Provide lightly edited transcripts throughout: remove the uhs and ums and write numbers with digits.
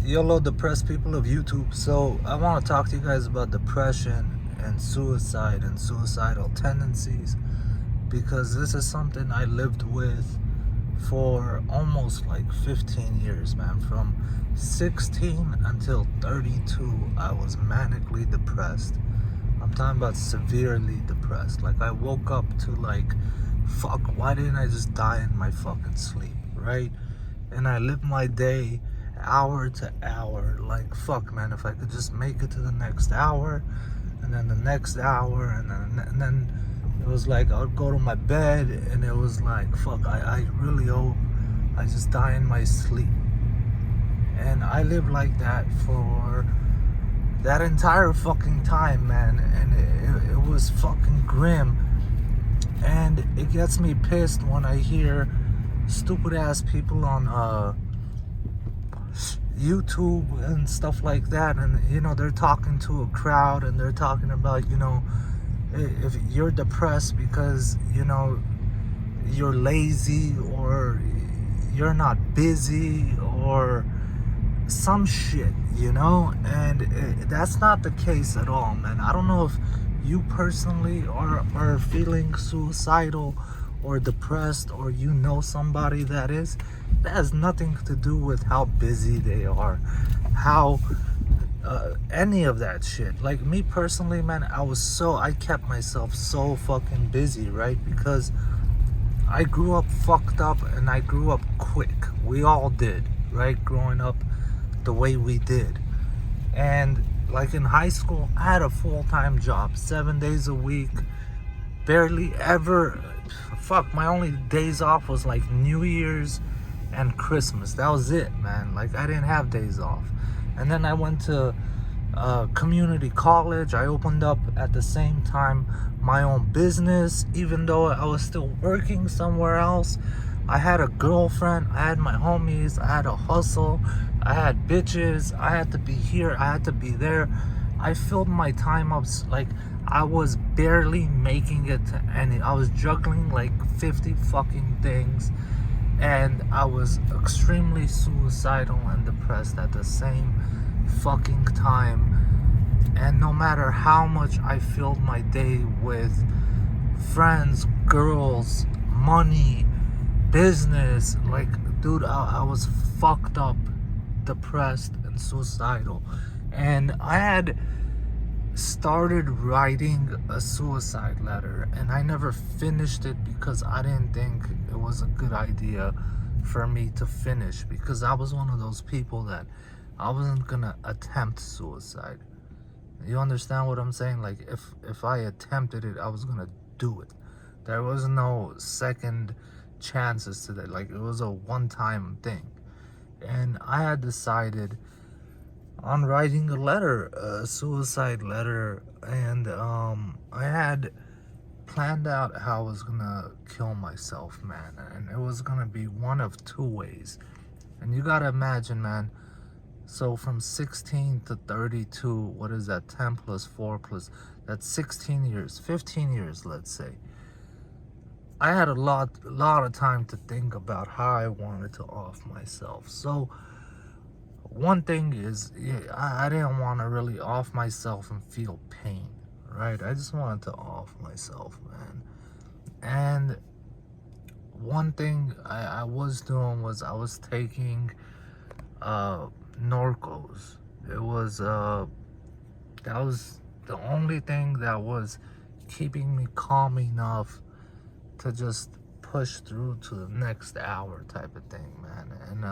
YOLO depressed people of YouTube. So I want to talk to you guys about depression and suicide and suicidal tendencies, because this is something I lived with for almost like 15 years, man. From 16 until 32, I was manically depressed. I'm talking about severely depressed. Like, I woke up to like, fuck, why didn't I just die in my fucking sleep, right? And I lived my day hour to hour. Like, fuck, man, if I could just make it to the next hour, and then the next hour, and then it was like I'd go to my bed, and it was like, fuck, I really hope I just die in my sleep. And I lived like that for that entire fucking time, man, and it was fucking grim. And it gets me pissed when I hear stupid ass people on YouTube and stuff like that, and they're talking to a crowd, and they're talking about, if you're depressed because you're lazy, or you're not busy, or some shit, and that's not the case at all, man. I don't know if you personally are feeling suicidal or depressed, or somebody that is. That has nothing to do with how busy they are, how any of that shit. Like, me personally, man, I kept myself so fucking busy, right? Because I grew up fucked up, and I grew up quick. We all did, right? Growing up the way we did. And like in high school, I had a full-time job, 7 days a week, barely ever. Fuck, my only days off was like New Year's and Christmas. That was it, man. Like, I didn't have days off. And then I went to community college. I opened up at the same time my own business, even though I was still working somewhere else. I had a girlfriend, I had my homies, I had a hustle, I had bitches, I had to be here, I had to be there. I filled my time up like I was barely making it to any. I was juggling like 50 fucking things, and I was extremely suicidal and depressed at the same fucking time. And no matter how much I filled my day with friends, girls, money, business, like, dude, I was fucked up, depressed, and suicidal. And I had started writing a suicide letter, and I never finished it because I didn't think it was a good idea for me to finish, because I was one of those people that I wasn't gonna attempt suicide. You understand what I'm saying? Like, if I attempted it, I was gonna do it. There was no second chances to that. Like, it was a one-time thing. And I had decided on writing a letter, a suicide letter, and I had planned out how I was gonna kill myself, man. And it was gonna be one of two ways. And you gotta imagine, man. So from 16 to 32, what is that? 10 plus 4 plus, that's 16 years, 15 years, let's say. I had a lot of time to think about how I wanted to off myself. So one thing is, yeah, I didn't want to really off myself and feel pain, right? I just wanted to off myself, man. And one thing I was doing was I was taking Norcos. It was that was the only thing that was keeping me calm enough to just push through to the next hour, type of thing, man. And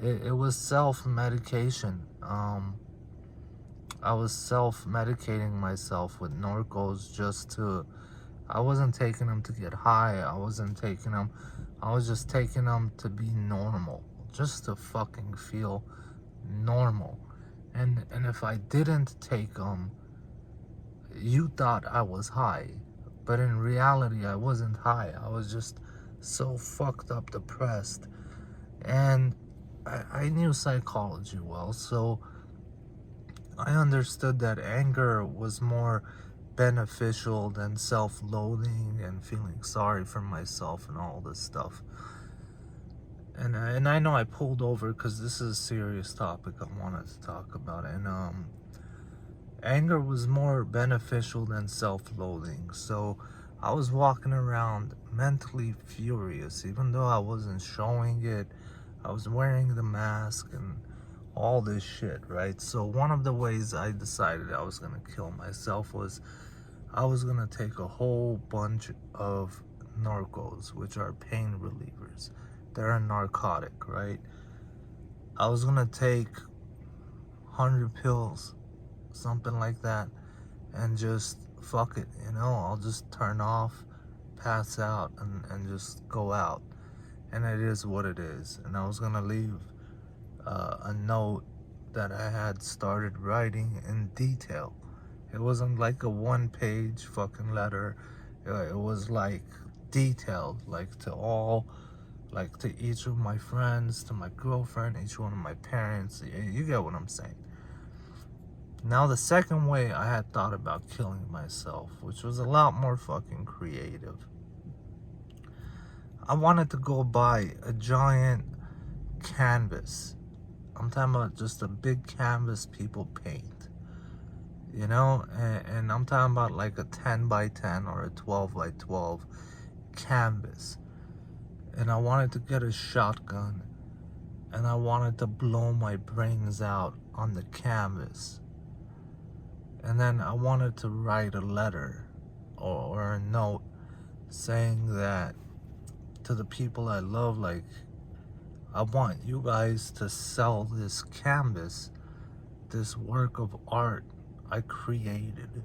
it was self-medication. I was self-medicating myself with Norcos just to, I wasn't taking them to get high. I wasn't taking them, I was just taking them to be normal, just to fucking feel normal. And if I didn't take them, you thought I was high, but in reality I wasn't high. I was just so fucked up, depressed. And I knew psychology well, so I understood that anger was more beneficial than self-loathing and feeling sorry for myself and all this stuff. And I know I pulled over because this is a serious topic I wanted to talk about. And anger was more beneficial than self-loathing. So I was walking around mentally furious, even though I wasn't showing it. I was wearing the mask and all this shit, right? So one of the ways I decided I was gonna kill myself was I was gonna take a whole bunch of narcos, which are pain relievers. They're a narcotic, right? I was gonna take 100 pills, something like that, and just fuck it, I'll just turn off, pass out, and just go out. And it is what it is. And I was gonna leave a note that I had started writing in detail. It wasn't like a one-page fucking letter. It was like detailed, like to each of my friends, to my girlfriend, each one of my parents. You get what I'm saying. Now, the second way I had thought about killing myself, which was a lot more fucking creative. I wanted to go buy a giant canvas. I'm talking about just a big canvas people paint, and I'm talking about like a 10 by 10 or a 12 by 12 canvas. And I wanted to get a shotgun, and I wanted to blow my brains out on the canvas. And then I wanted to write a letter or a note saying that to the people I love, like, I want you guys to sell this canvas, this work of art I created.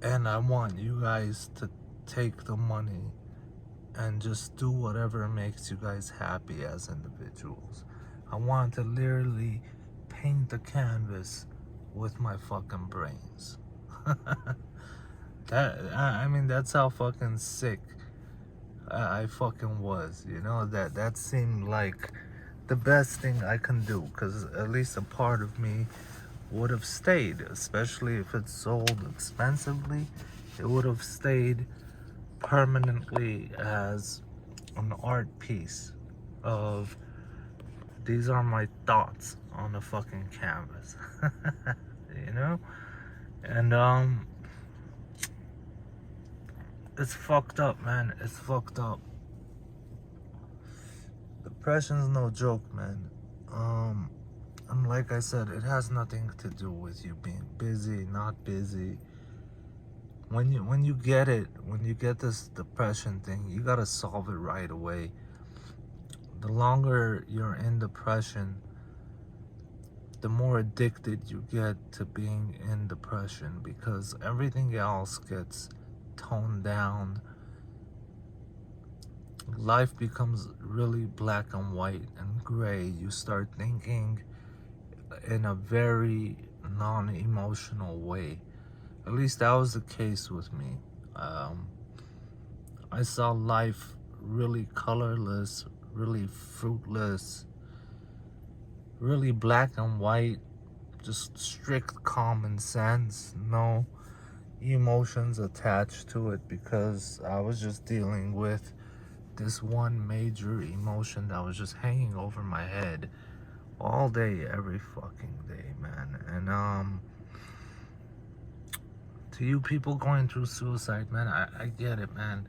And I want you guys to take the money and just do whatever makes you guys happy as individuals. I want to literally paint the canvas with my fucking brains. I mean, that's how fucking sick I fucking was, that seemed like the best thing I can do, because at least a part of me would have stayed, especially if it's sold expensively. It would have stayed permanently as an art piece of these are my thoughts on a fucking canvas. And it's fucked up, man. It's fucked up. Depression's no joke, man. And like I said, it has nothing to do with you being busy, not busy. When you get it, when you get this depression thing, you gotta solve it right away. The longer you're in depression, the more addicted you get to being in depression, because everything else gets toned down. Life becomes really black and white and gray. You start thinking in a very non-emotional way. At least that was the case with me. I saw life really colorless, really fruitless, really black and white, just strict common sense, no emotions attached to it, because I was just dealing with this one major emotion that was just hanging over my head all day, every fucking day, man. And to you people going through suicide, man, I get it, man.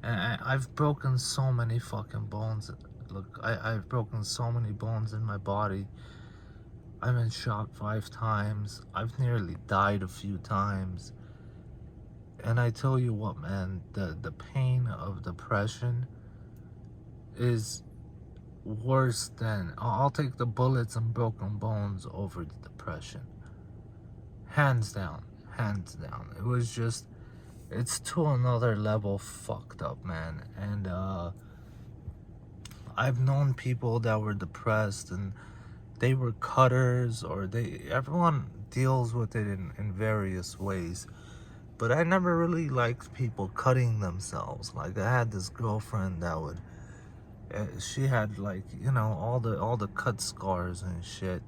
And I've broken so many fucking bones. Look, I've broken so many bones in my body. I've been shot 5 times. I've nearly died a few times. And I tell you what, man, the pain of depression is worse than... I'll take the bullets and broken bones over the depression. Hands down. Hands down. It was just... It's to another level fucked up, man. And I've known people that were depressed and they were cutters, or everyone deals with it in various ways. But I never really liked people cutting themselves. Like, I had this girlfriend that would, she had, like, all the cut scars and shit.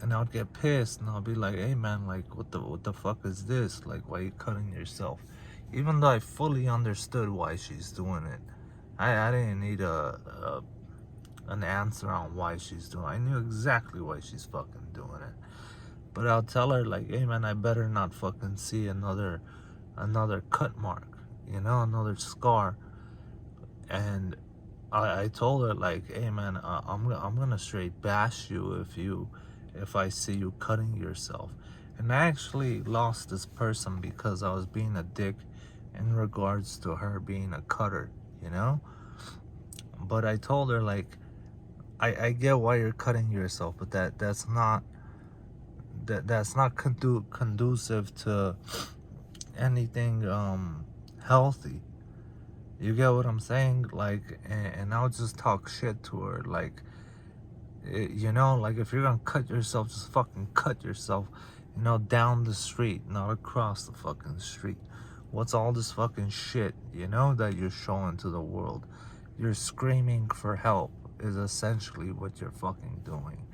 And I would get pissed and I'll be like, hey man, like, what the fuck is this? Like, why are you cutting yourself? Even though I fully understood why she's doing it. I didn't need an answer on why she's doing it. I knew exactly why she's fucking doing it. But I'll tell her like, hey man, I better not fucking see another cut mark, another scar. And I told her like, hey man, I'm gonna straight bash you if I see you cutting yourself. And I actually lost this person because I was being a dick in regards to her being a cutter, you know. But I told her like, I get why you're cutting yourself, but that's not conducive to anything healthy. You get what I'm saying? Like, and I'll just talk shit to her. Like, like if you're gonna cut yourself, just fucking cut yourself, down the street, not across the fucking street. What's all this fucking shit, that you're showing to the world? You're screaming for help is essentially what you're fucking doing.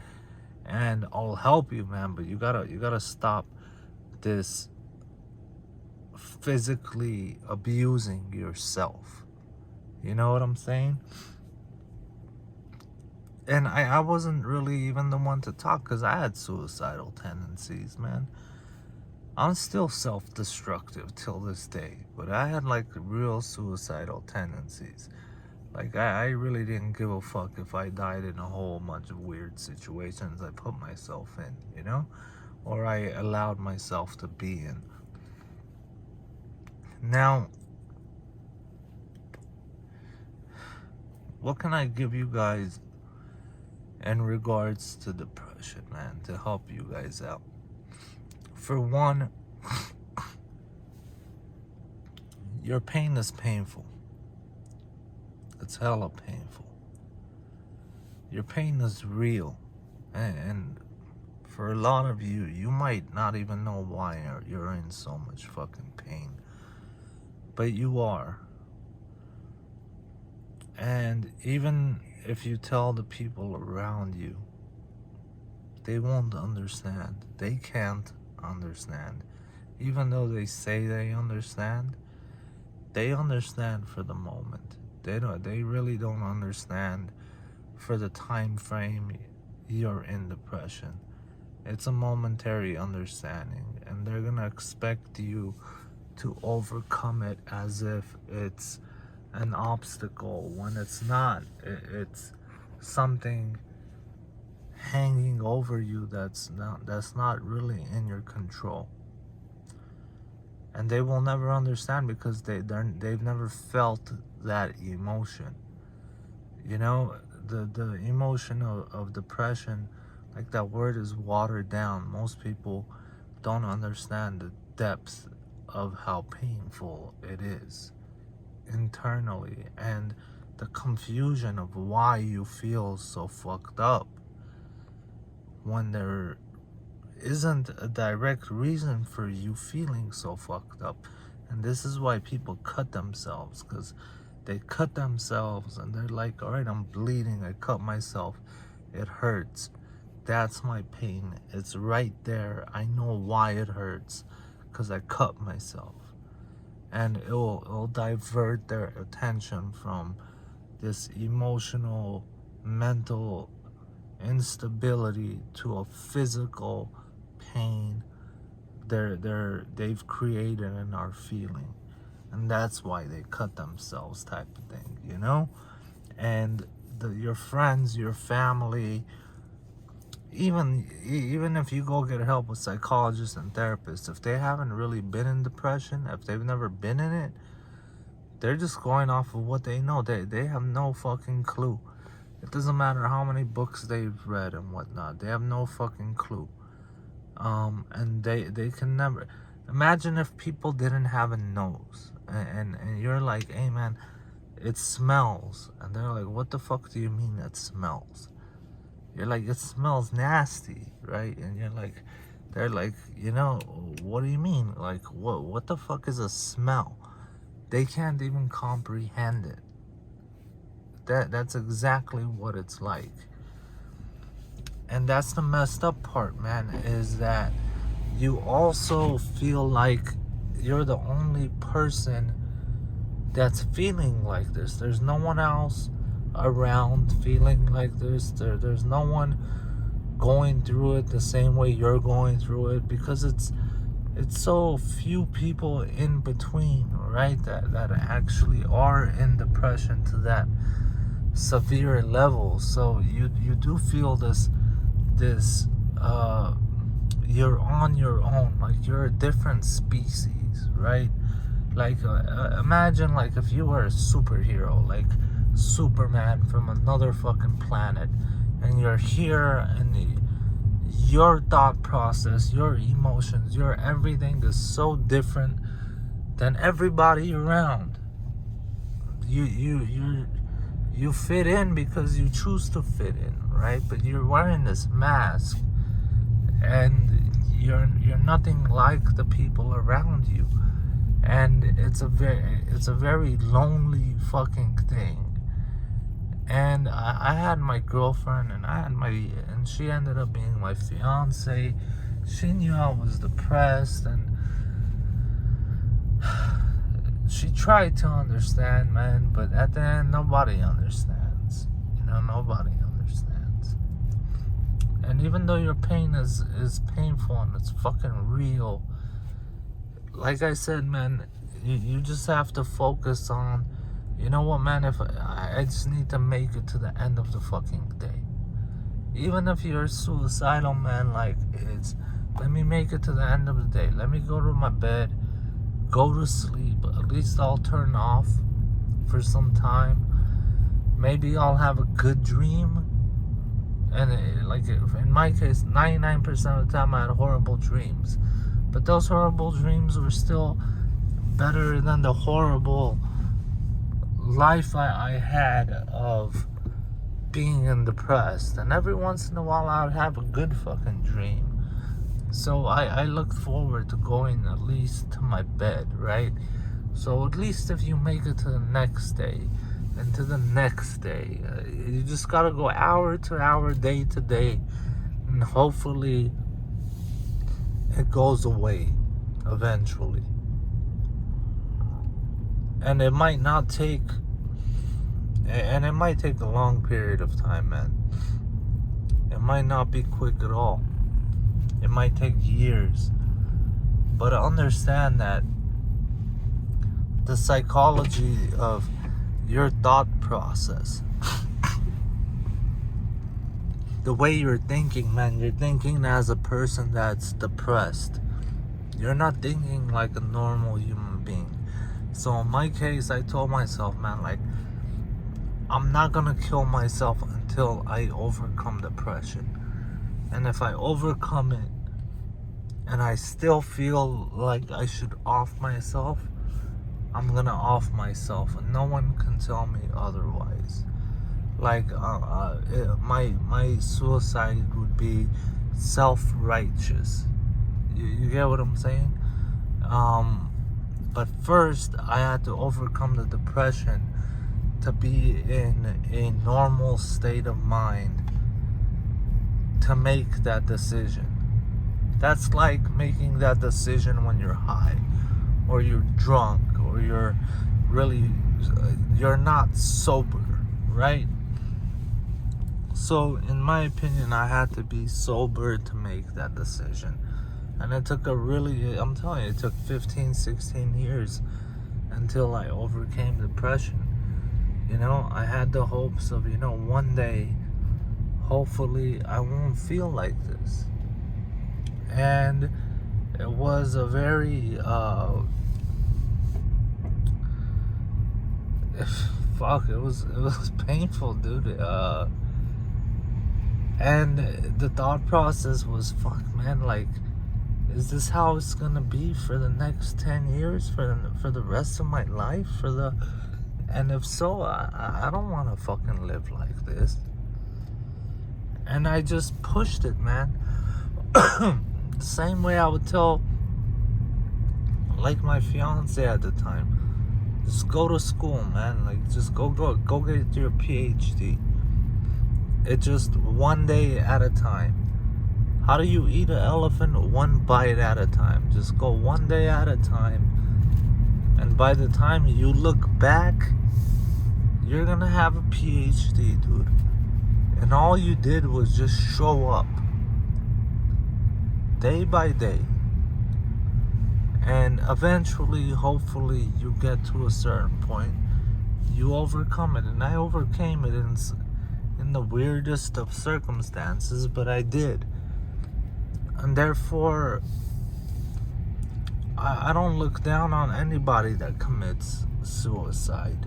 And I'll help you, man, but you gotta stop this physically abusing yourself. You know what I'm saying? And I wasn't really even the one to talk because I had suicidal tendencies, man. I'm still self-destructive till this day, but I had like real suicidal tendencies. Like I really didn't give a fuck if I died in a whole bunch of weird situations I put myself in, or I allowed myself to be in. Now, what can I give you guys in regards to depression, man, to help you guys out? For one, your pain is painful. It's hella painful. Your pain is real. And for a lot of you, you might not even know why you're in so much fucking pain. But you are. And even if you tell the people around you, they won't understand. They can't understand. Even though they say they understand for the moment. They really don't understand for the time frame you're in depression. It's a momentary understanding, and they're gonna expect you to overcome it as if it's an obstacle when it's not. It's something hanging over you that's not really in your control. And they will never understand because they've never felt that emotion. The emotion of depression, like that word is watered down. Most people don't understand the depth of how painful it is internally, and the confusion of why you feel so fucked up when there isn't a direct reason for you feeling so fucked up. And this is why people cut themselves, because they cut themselves and they're like, all right, I'm bleeding, I cut myself, it hurts, that's my pain, it's right there, I know why it hurts, because I cut myself. And it'll divert their attention from this emotional, mental instability to a physical pain they've created and are feeling. And that's why they cut themselves, type of thing, And your friends, your family, even if you go get help with psychologists and therapists, if they haven't really been in depression, if they've never been in it, they're just going off of what they know. They have no fucking clue. It doesn't matter how many books they've read and whatnot. They have no fucking clue. And they can never imagine if people didn't have a nose, and you're like, hey man, it smells, and they're like, what the fuck do you mean it smells? You're like, it smells nasty, right? And you're like, they're like, what do you mean? Like, what the fuck is a smell? They can't even comprehend it. That's exactly what it's like. And that's the messed up part, man, is that you also feel like you're the only person that's feeling like this. There's no one else around feeling like this. There's no one going through it the same way you're going through it, because it's so few people in between, right, that actually are in depression to that severe level. So you do feel this you're on your own, like you're a different species, right? Like imagine like if you were a superhero, like Superman from another fucking planet, and you're here, and your thought process, your emotions, your everything is so different than everybody around. You fit in because you choose to fit in, right? But you're wearing this mask, and you're nothing like the people around you, and it's a very lonely fucking thing. And I had my girlfriend, and she ended up being my fiance. She knew I was depressed, and she tried to understand, man, but at the end, nobody understands. Nobody understands. And even though your pain is painful and it's fucking real, like I said, man, you just have to focus on, you know what, man, if I just need to make it to the end of the fucking day. Even if you're suicidal, man, like, let me make it to the end of the day. Let me go to my bed, go to sleep. At least I'll turn off for some time. Maybe I'll have a good dream. And like in my case, 99% of the time I had horrible dreams. But those horrible dreams were still better than the horrible life I had of being depressed. And every once in a while I'd have a good fucking dream. So I look forward to going at least to my bed, right? So at least if you make it to the next day and to the next day, you just gotta go hour to hour, day to day, and hopefully it goes away eventually. And it might take a long period of time, man. It might not be quick at all. It might take years. But understand that the psychology of your thought process, the way you're thinking, man, you're thinking as a person that's depressed. You're not thinking like a normal human being. So in my case, I told myself, man, like, I'm not gonna kill myself until I overcome depression. And if I overcome it and I still feel like I should off myself, I'm gonna off myself, and no one can tell me otherwise. Like my suicide would be self-righteous. You get what I'm saying? But first, I had to overcome the depression to be in a normal state of mind to make that decision. That's like making that decision when you're high, or you're drunk, or you're not sober, right? So in my opinion, I had to be sober to make that decision. And it took I'm telling you, it took 15, 16 years until I overcame depression. I had the hopes of, one day, hopefully I won't feel like this. And it was a very, it was painful, dude. And the thought process was, fuck, man, like, is this how it's gonna be for the next 10 years, for the rest of my life, and if so, I don't want to fucking live like this. And I just pushed it, man. The same way I would tell, like, my fiance at the time, just go to school, man. Like, just go get your PhD. It's just one day at a time. How do you eat an elephant? One bite at a time. Just go one day at a time, And by the time you look back, you're gonna have a PhD, dude. And all you did was just show up day by day. And eventually, hopefully, you get to a certain point. You overcome it. And I overcame it in the weirdest of circumstances, but I did. And therefore, I don't look down on anybody that commits suicide.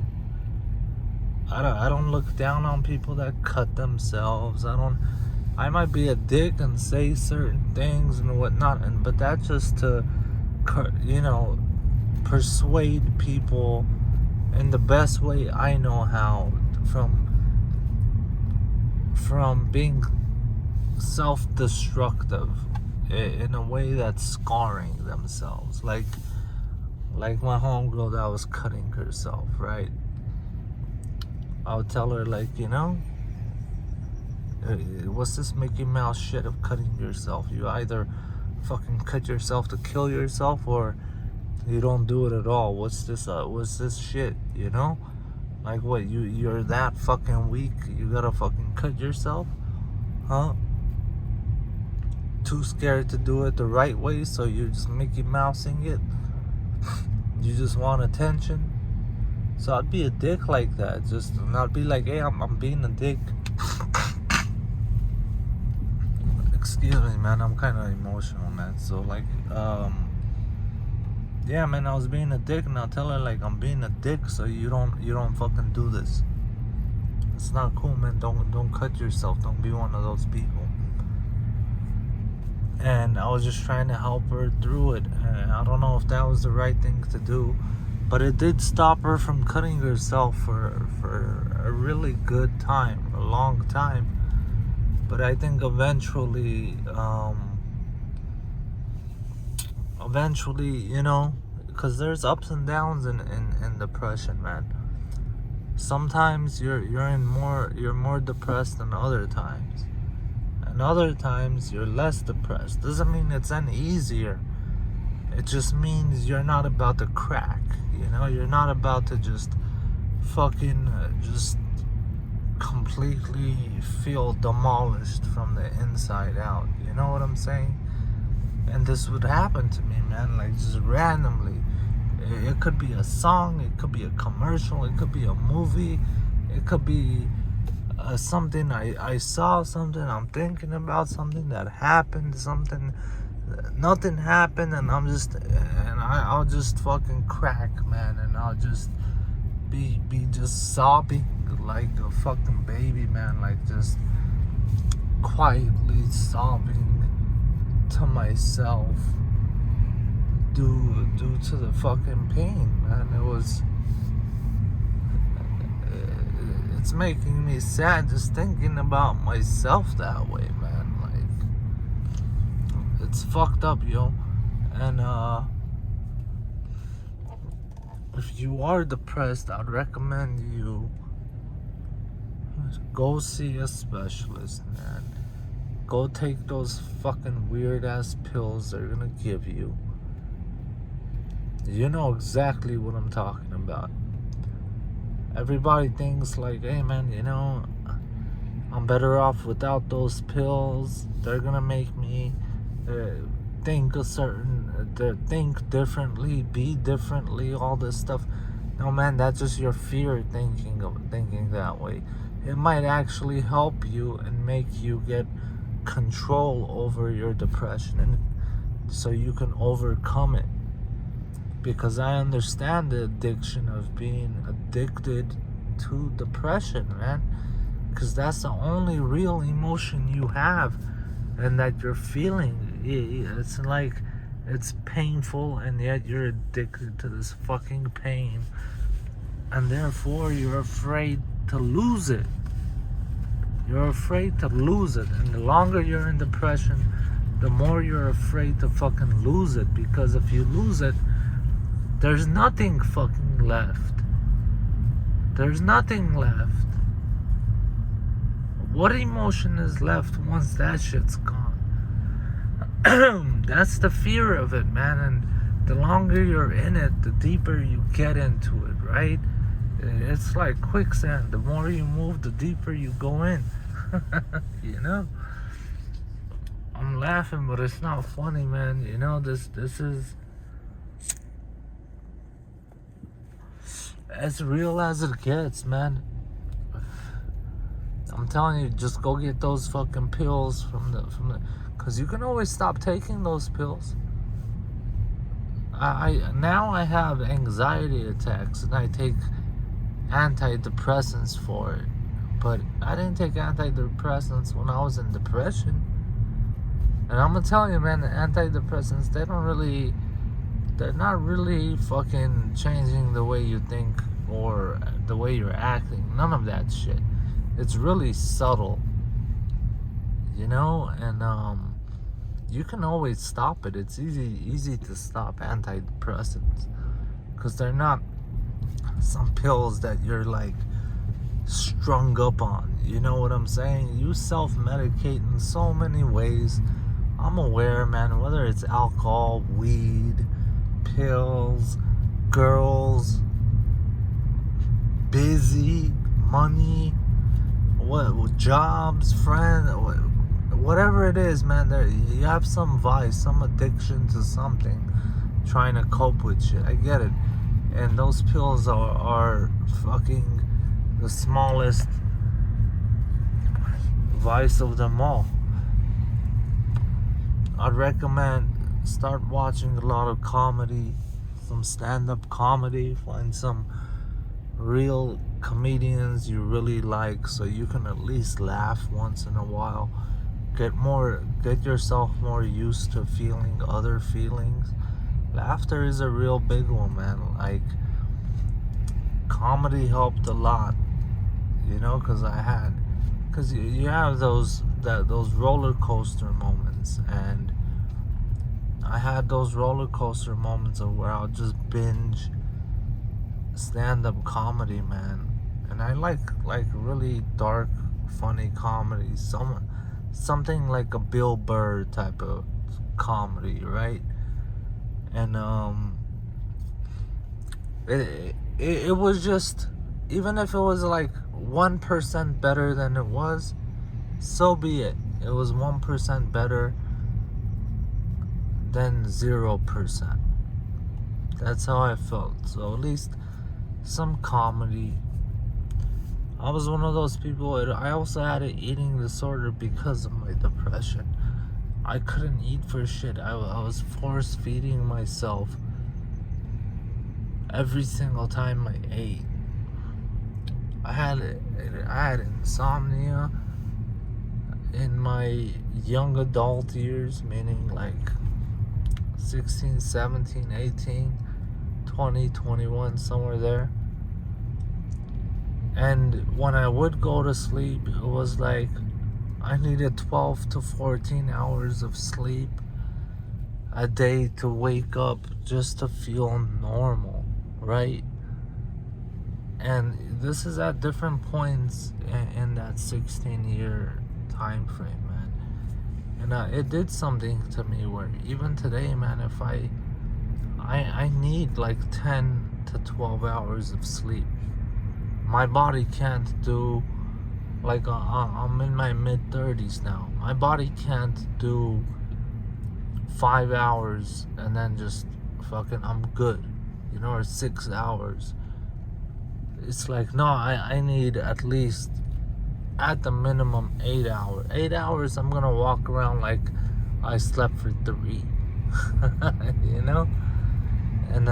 I don't look down on people that cut themselves. I might be a dick and say certain things and whatnot, but that's just to, persuade people in the best way I know how from being self-destructive in a way that's scarring themselves. Like my homegirl that was cutting herself, right? I would tell her, what's this Mickey Mouse shit of cutting yourself? You either fucking cut yourself to kill yourself, or you don't do it at all. What's this shit, Like what, you're that fucking weak, you gotta fucking cut yourself? Huh? Too scared to do it the right way, so you're just Mickey Mousing it? You just want attention? So I'd be a dick like that, and I'd be like, hey, I'm being a dick. Excuse me, man, I'm kind of emotional, man. So yeah, man, I was being a dick, and I'll tell her I'm being a dick, so you don't fucking do this. It's not cool, man. Don't cut yourself. Don't be one of those people. And I was just trying to help her through it, and I don't know if that was the right thing to do, but it did stop her from cutting herself for a really good time, a long time. But I think eventually, because there's ups and downs in depression, man. Sometimes you're more depressed than other times, and other times you're less depressed. Doesn't mean it's any easier. It just means you're not about to crack. You're not about to just fucking just completely feel demolished from the inside out. You know what I'm saying? And this would happen to me, man, just randomly. It could be a song, it could be a commercial, it could be a movie, it could be something I saw, something I'm thinking about, something that happened, nothing happened, and I'll just fucking crack, man, and I'll just be just sobbing like a fucking baby, man, just quietly sobbing to myself due to the fucking pain, man. It's making me sad just thinking about myself that way, man. It's fucked up, yo. And if you are depressed, I'd recommend you go see a specialist, man. Go take those fucking weird ass pills they're gonna give you. You know exactly what I'm talking about. Everybody thinks hey, man, I'm better off without those pills. They're gonna make me think differently, be differently, all this stuff. No, man, that's just your fear thinking that way. It might actually help you and make you get control over your depression, and so you can overcome it. Because I understand the addiction of being addicted to depression, man. Because that's the only real emotion you have and that you're feeling. It's it's painful, and yet you're addicted to this fucking pain. And therefore, you're afraid to lose it. You're afraid to lose it. And the longer you're in depression, the more you're afraid to fucking lose it. Because if you lose it, there's nothing fucking left. There's nothing left. What emotion is left once that shit's gone? That's the fear of it, man. And the longer you're in it, the deeper you get into it, right? It's like quicksand. The more you move, the deeper you go in. You know? I'm laughing, but it's not funny, man. You know, this is as real as it gets, man. I'm telling you, just go get those fucking pills from the, cause you can always stop taking those pills. I now I have anxiety attacks and I take antidepressants for it. But I didn't take antidepressants when I was in depression. And I'm gonna tell you, man, the antidepressants, they're not really fucking changing the way you think or the way you're acting. None of that shit. It's really subtle, you know, and you can always stop it. It's easy to stop antidepressants because they're not some pills that you're like strung up on. You know what I'm saying? You self-medicate in so many ways. I'm aware, man, whether it's alcohol, weed, pills, girls, busy, money, what jobs, friends, whatever it is, man, you have some vice, some addiction to something, trying to cope with shit. I get it. And those pills are fucking the smallest vice of them all. I'd recommend start watching a lot of comedy, some stand-up comedy, find some real comedians you really like so you can at least laugh once in a while. Get yourself more used to feeling other feelings. Laughter is a real big one, man. Like, comedy helped a lot, you know, because you have those roller coaster moments, and I had those roller coaster moments of where I'll just binge stand-up comedy, man. And I like really dark, funny comedy. Something like a Bill Burr type of comedy, right? And it was just, even if it was like 1% better than it was, so be it. It was 1% better than 0%. That's how I felt. So at least some comedy. I was one of those people. I also had an eating disorder because of my depression. I couldn't eat for shit. I was force feeding myself every single time I ate. I had insomnia in my young adult years, meaning like 16, 17, 18, 20, 21, somewhere there. And when I would go to sleep, it was like I needed 12 to 14 hours of sleep a day to wake up just to feel normal, right? And this is at different points in that 16-year time frame, man. And it did something to me where even today, man, if I need like 10 to 12 hours of sleep. My body can't do, like, I'm in my mid-30s now. My body can't do 5 hours and then just fucking, I'm good, you know, or 6 hours. It's like, no, I need at least, at the minimum, 8 hours. 8 hours, I'm gonna walk around like I slept for 3. You know? And,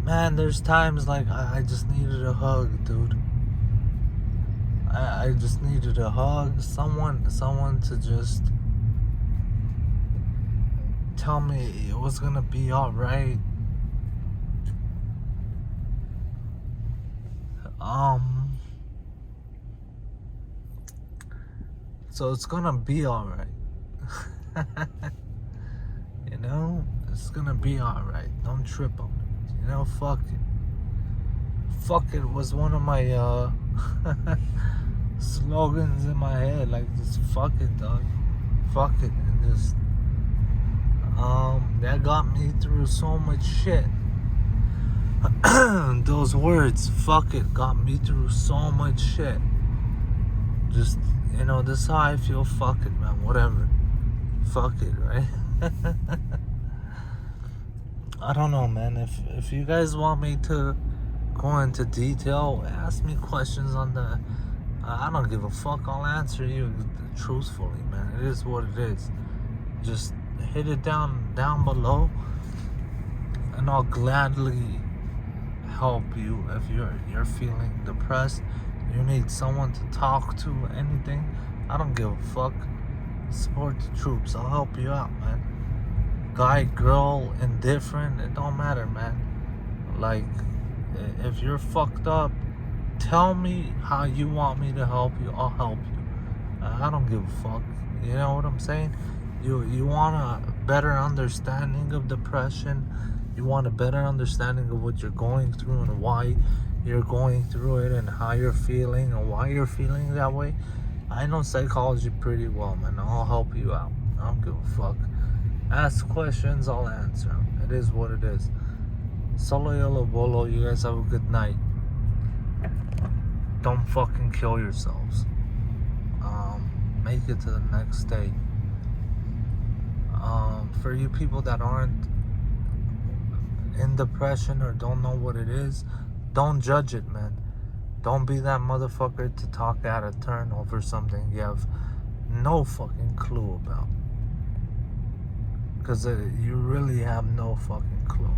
man, there's times like I just needed a hug, dude. I just needed a hug. Someone to just tell me it was gonna be alright. So it's gonna be alright. You know? It's gonna be alright. Don't trip on it. You know, fuck it. Fuck it was one of my slogans in my head. Like, just fuck it, dog. Fuck it. And just That got me through so much shit. Those words, fuck it, got me through so much shit. Just, this is how I feel. Fuck it, man. Whatever. Fuck it, right? I don't know, man. If you guys want me to go into detail, ask me questions on the. I don't give a fuck. I'll answer you truthfully, man. It is what it is. Just hit it down below, and I'll gladly help you if you're feeling depressed. You need someone to talk to. Anything. I don't give a fuck. Support the troops. I'll help you out, man. Guy, girl, indifferent, it don't matter, man. Like, if you're fucked up, tell me how you want me to help you. I'll help you. I don't give a fuck. You know what I'm saying? You want a better understanding of depression. You want a better understanding of what you're going through and why you're going through it and how you're feeling and why you're feeling that way. I know psychology pretty well, man. I'll help you out. I don't give a fuck. Ask questions, I'll answer them. It is what it is. Solo Yolo Bolo, you guys have a good night. Don't fucking kill yourselves. Make it to the next day. For you people that aren't in depression or don't know what it is, don't judge it, man. Don't be that motherfucker to talk out of turn over something you have no fucking clue about. Because you really have no fucking clue.